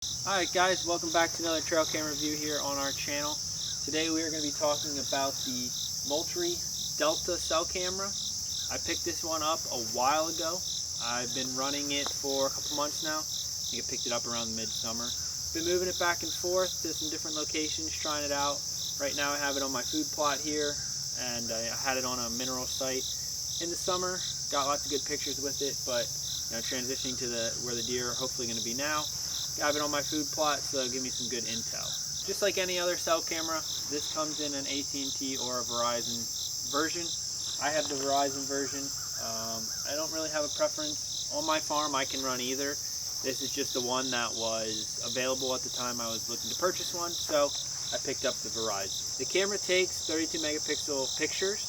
Alright guys, welcome back to another trail cam review here on our channel. Today we are going to be talking about the MOULTRIE Delta cell camera. I picked this one up a while ago. I've been running it for a couple months now. I think I picked it up around midsummer. Been moving it back and forth to some different locations, trying it out. Right now I have it on my food plot here, and I had it on a mineral site in the summer. Got lots of good pictures with it, but transitioning to where the deer are hopefully going to be now. I have it on my food plot, so it'll give me some good intel. Just like any other cell camera, this comes in an AT&T or a Verizon version. I have the Verizon version. I don't really have a preference. On my farm, I can run either. This is just the one that was available at the time I was looking to purchase one, so I picked up the Verizon. The camera takes 32 megapixel pictures.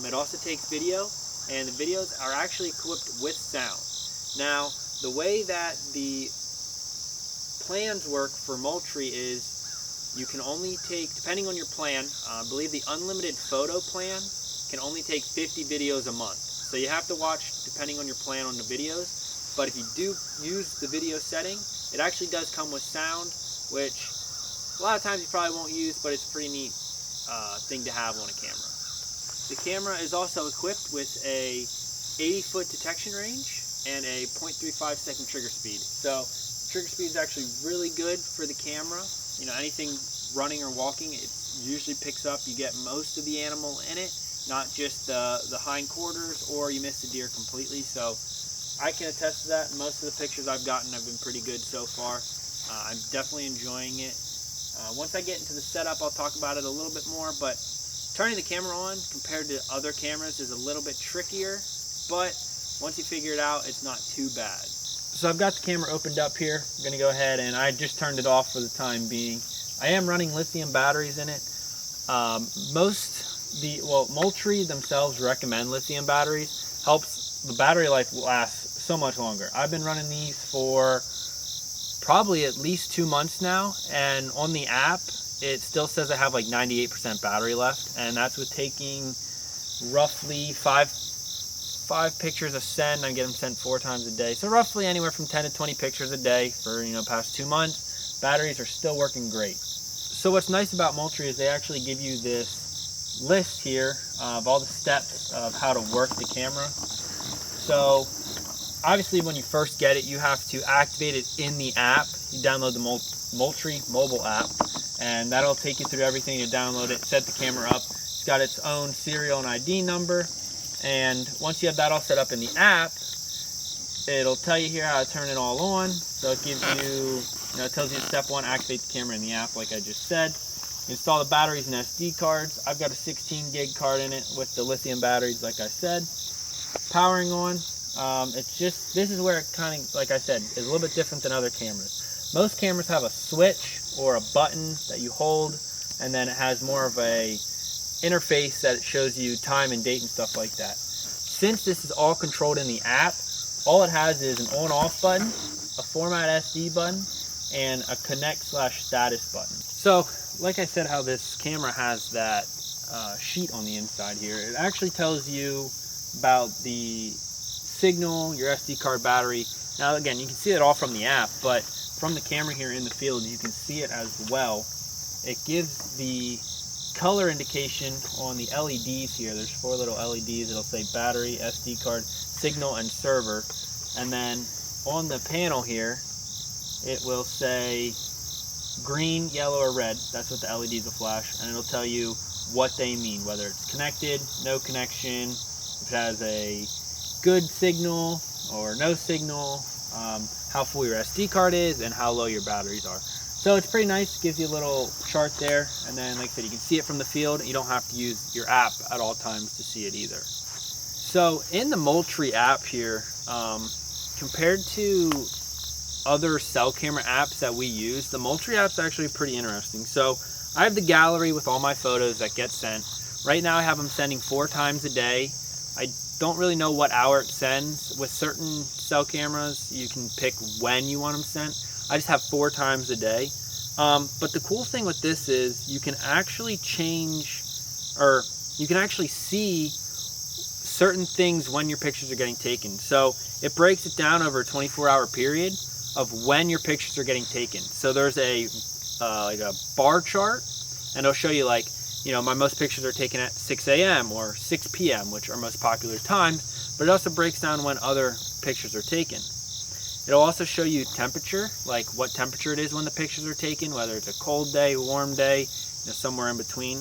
It also takes video, and the videos are actually equipped with sound. Now, the way that the plans work for MOULTRIE is you can only take, depending on your plan, I believe the unlimited photo plan can only take 50 videos a month. So you have to watch depending on your plan on the videos, but if you do use the video setting, it actually does come with sound, which a lot of times you probably won't use, but it's a pretty neat thing to have on a camera. The camera is also equipped with a 80-foot detection range and a 0.35 second trigger speed. So trigger speed is actually really good for the camera. You know, anything running or walking, it usually picks up. You get most of the animal in it, not just the hindquarters, or you miss the deer completely. So I can attest to that. Most of the pictures I've gotten have been pretty good so far. I'm definitely enjoying it. Once I get into the setup, I'll talk about it a little bit more, but turning the camera on compared to other cameras is a little bit trickier, but once you figure it out, it's not too bad. So I've got the camera opened up here. I'm going to go ahead, and I just turned it off for the time being. I am running lithium batteries in it. MOULTRIE themselves recommend lithium batteries. Helps the battery life last so much longer. I've been running these for probably at least 2 months now, and on the app it still says I have like 98% battery left, and that's with taking roughly five pictures a send. I get them sent 4 times a day, so roughly anywhere from 10 to 20 pictures a day for past 2 months. Batteries are still working great. So what's nice about MOULTRIE is they actually give you this list here of all the steps of how to work the camera. So obviously when you first get it, you have to activate it in the app. You download the MOULTRIE mobile app, and that'll take you through everything. You download it, set the camera up. It's got its own serial and ID number. And once you have that all set up in the app, it'll tell you here how to turn it all on. So it gives you, it tells you step 1, activate the camera in the app, like I just said. Install the batteries and SD cards. I've got a 16 gig card in it with the lithium batteries, like I said. Powering on. This is where it kind of, like I said, is a little bit different than other cameras. Most cameras have a switch or a button that you hold, and then it has more of a interface that shows you time and date and stuff like that. Since this is all controlled in the app, all it has is an on-off button, a format SD button, and a connect/status button. So, like I said, how this camera has that sheet on the inside here, it actually tells you about the signal, your SD card battery. Now again, you can see it all from the app, but from the camera here in the field, you can see it as well. It gives the color indication on the LEDs here. There's 4 little LEDs. It'll say battery, SD card, signal, and server. And then on the panel here, it will say green, yellow, or red. That's what the LEDs will flash, and it'll tell you what they mean, whether it's connected, no connection, if it has a good signal or no signal, how full your SD card is, and how low your batteries are. So it's pretty nice. It gives you a little chart there, and then like I said, you can see it from the field. You don't have to use your app at all times to see it either. So in the MOULTRIE app here, compared to other cell camera apps that we use, the MOULTRIE app's actually pretty interesting. So I have the gallery with all my photos that get sent. Right now I have them sending 4 times a day. I don't really know what hour it sends. With certain cell cameras, you can pick when you want them sent. I just have 4 times a day. But the cool thing with this is you can actually change, or you can actually see certain things when your pictures are getting taken. So it breaks it down over a 24-hour period. of when your pictures are getting taken. So there's a like a bar chart, and it'll show you, like, you know, my most pictures are taken at 6 a.m. or 6 p.m., which are most popular times, but it also breaks down when other pictures are taken. It'll also show you temperature, like what temperature it is when the pictures are taken, whether it's a cold day, warm day, you know, somewhere in between.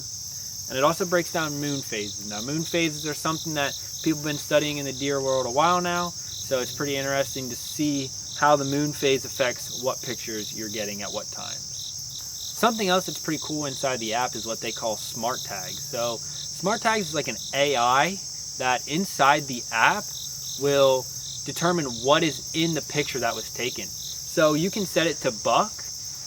And it also breaks down moon phases. Now, moon phases are something that people have been studying in the deer world a while now, so it's pretty interesting to see how the moon phase affects what pictures you're getting at what times. Something else that's pretty cool inside the app is what they call smart tags. So smart tags is like an AI that inside the app will determine what is in the picture that was taken. So you can set it to buck,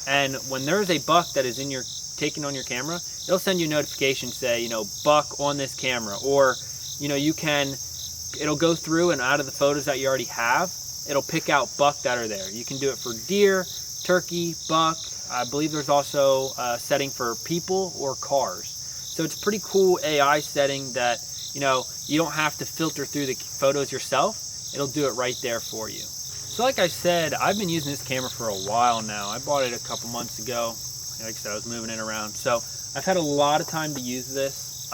and when there's a buck that is taken on your camera, it'll send you a notification, say, you know, buck on this camera. Or, you know, it'll go through, and out of the photos that you already have, it'll pick out buck that are there. You can do it for deer, turkey, buck. I believe there's also a setting for people or cars. So it's a pretty cool AI setting that, you know, you don't have to filter through the photos yourself. It'll do it right there for you. So like I said, I've been using this camera for a while now. I bought it a couple months ago. Like I said, I was moving it around. So I've had a lot of time to use this.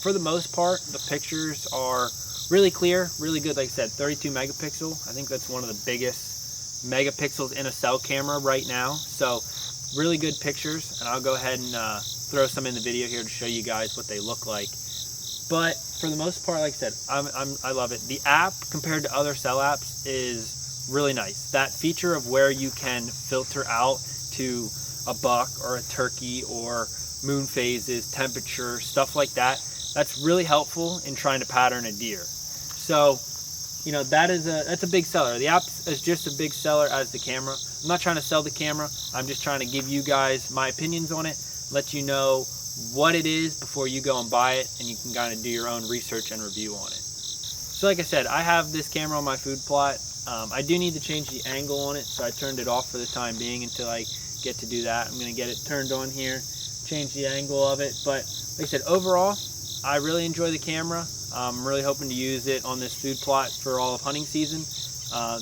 For the most part, the pictures are really clear, really good. Like I said, 32 megapixel. I think that's one of the biggest megapixels in a cell camera right now. So really good pictures, and I'll go ahead and throw some in the video here to show you guys what they look like. But for the most part, like I said, I love it. The app, compared to other cell apps, is really nice. That feature of where you can filter out to a buck or a turkey or moon phases, temperature, stuff like that, that's really helpful in trying to pattern a deer. So, you know, that's a big seller. The app is just a big seller as the camera. I'm not trying to sell the camera. I'm just trying to give you guys my opinions on it, let you know what it is before you go and buy it, and you can kind of do your own research and review on it. So like I said, I have this camera on my food plot. I do need to change the angle on it, so I turned it off for the time being until I get to do that. I'm going to get it turned on here, change the angle of it. But like I said, overall, I really enjoy the camera. I'm really hoping to use it on this food plot for all of hunting season.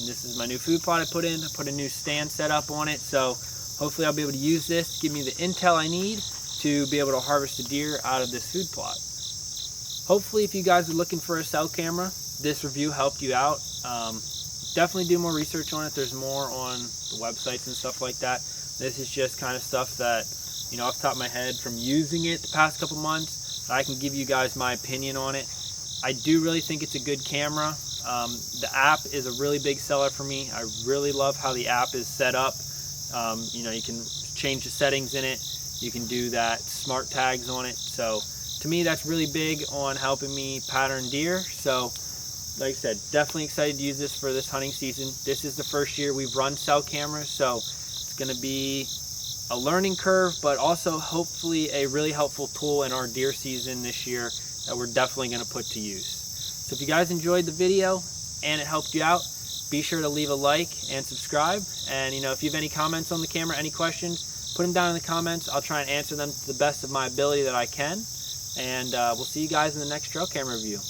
This is my new food plot I put in. I put a new stand set up on it, so hopefully I'll be able to use this to give me the intel I need to be able to harvest a deer out of this food plot. Hopefully, if you guys are looking for a cell camera, this review helped you out. Definitely do more research on it. There's more on the websites and stuff like that. This is just kind of stuff that, you know, off the top of my head from using it the past couple months, I can give you guys my opinion on it. I do really think it's a good camera. The app is a really big seller for me. I really love how the app is set up. You know, you can change the settings in it. You can do that smart tags on it. So to me, that's really big on helping me pattern deer. So like I said, definitely excited to use this for this hunting season. This is the first year we've run cell cameras, so it's going to be a learning curve, but also hopefully a really helpful tool in our deer season this year that we're definitely going to put to use. So if you guys enjoyed the video and it helped you out, be sure to leave a like and subscribe. And, you know, if you have any comments on the camera, any questions, put them down in the comments. I'll try and answer them to the best of my ability that I can. And we'll see you guys in the next trail camera review.